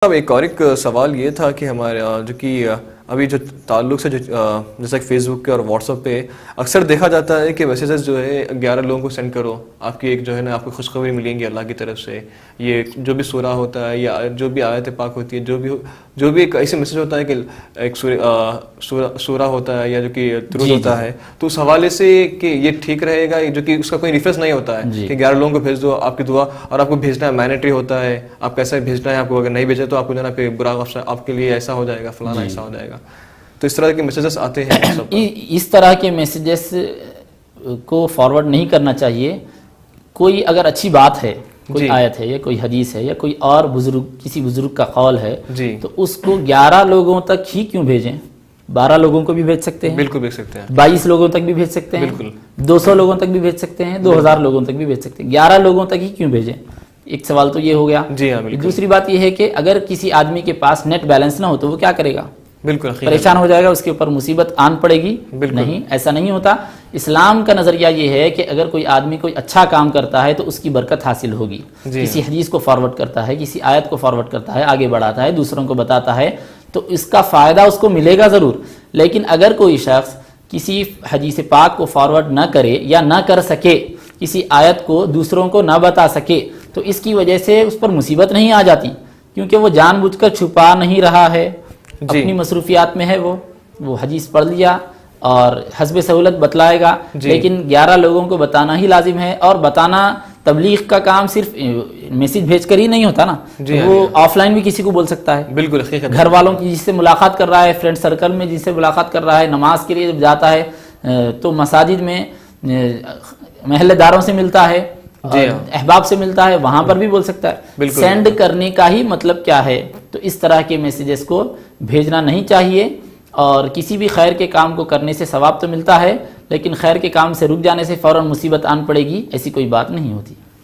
اب ایک سوال یہ تھا کہ ہمارے جو کہ ابھی جو تعلق سے جیسا کہ فیس بک کے اور واٹس ایپ پہ اکثر دیکھا جاتا ہے کہ میسیجز جو ہے 11 لوگوں کو سینڈ کرو، آپ کی ایک جو ہے نا آپ کو خوشخبری ملیں گی اللہ کی طرف سے، یہ جو بھی سورہ ہوتا ہے یا جو بھی آیت پاک ہوتی ہے، جو بھی ایک ایسے میسیج ہوتا ہے کہ ایک سورہ ہوتا ہے یا جو کہ درود ہوتا ہے، تو اس حوالے سے کہ یہ ٹھیک رہے گا جو کہ اس کا کوئی ریفرنس نہیں ہوتا ہے کہ 11 لوگوں کو بھیج دو آپ کی دعا، اور آپ کو بھیجنا مینڈیٹری ہوتا ہے، آپ کیسے بھیجنا ہے، آپ کو اگر نہیں بھیجے تو آپ کو جو ہے نا برا آپ کے لیے ایسا ہو جائے گا، فلانا ایسا ہو جائے گا. تو اس طرح کے میسیجز آتے ہیں. اس طرح کے میسیجز کو فارورڈ نہیں کرنا چاہیے. کوئی اگر اچھی بات ہے، کوئی آیت ہے یا کوئی حدیث ہے یا کوئی اور کسی بزرگ کا قول ہے تو اس کو 11 لوگوں تک ہی کیوں بھیجیں؟ 12 لوگوں کو بھی بھیج سکتے ہیں، بالکل بھیج سکتے ہیں، 22 لوگوں تک بھی بھیج سکتے ہیں، بالکل 200 لوگوں تک بھی بھیج سکتے ہیں، 2000 لوگوں تک بھی بھیج سکتے ہیں. 11 لوگوں تک ہی کیوں بھیجیں؟ ایک سوال تو یہ ہو گیا. جی ہاں بالکل. دوسری بات یہ ہے کہ اگر کسی آدمی کے پاس نیٹ بیلنس نہ ہو تو وہ کیا کرے گا؟ بالکل پریشان ہو جائے گا، اس کے اوپر مصیبت آن پڑے گی. نہیں، ایسا نہیں ہوتا. اسلام کا نظریہ یہ ہے کہ اگر کوئی آدمی کوئی اچھا کام کرتا ہے تو اس کی برکت حاصل ہوگی. کسی حدیث کو فارورڈ کرتا ہے، کسی آیت کو فارورڈ کرتا ہے، آگے بڑھاتا ہے، دوسروں کو بتاتا ہے تو اس کا فائدہ اس کو ملے گا ضرور. لیکن اگر کوئی شخص کسی حدیث پاک کو فارورڈ نہ کرے یا نہ کر سکے، کسی آیت کو دوسروں کو نہ بتا سکے، تو اس کی وجہ سے اس پر مصیبت نہیں آ جاتی، کیونکہ وہ جان بوجھ کر چھپا نہیں رہا ہے، اپنی مصروفیات میں ہے، وہ حدیث پڑھ لیا اور حسب سہولت بتلائے گا. لیکن 11 لوگوں کو بتانا ہی لازم ہے. اور بتانا، تبلیغ کا کام صرف میسج بھیج کر ہی نہیں ہوتا نا، وہ آف لائن بھی کسی کو بول سکتا ہے. بالکل، گھر والوں کی جس سے ملاقات کر رہا ہے، فرینڈ سرکل میں جس سے ملاقات کر رہا ہے، نماز کے لیے جب جاتا ہے تو مساجد میں محلے داروں سے ملتا ہے، احباب سے ملتا ہے، وہاں پر بھی بول سکتا ہے. سینڈ کرنے کا ہی مطلب کیا ہے؟ تو اس طرح کے میسیجز کو بھیجنا نہیں چاہیے. اور کسی بھی خیر کے کام کو کرنے سے ثواب تو ملتا ہے، لیکن خیر کے کام سے رک جانے سے فوراً مصیبت آن پڑے گی، ایسی کوئی بات نہیں ہوتی.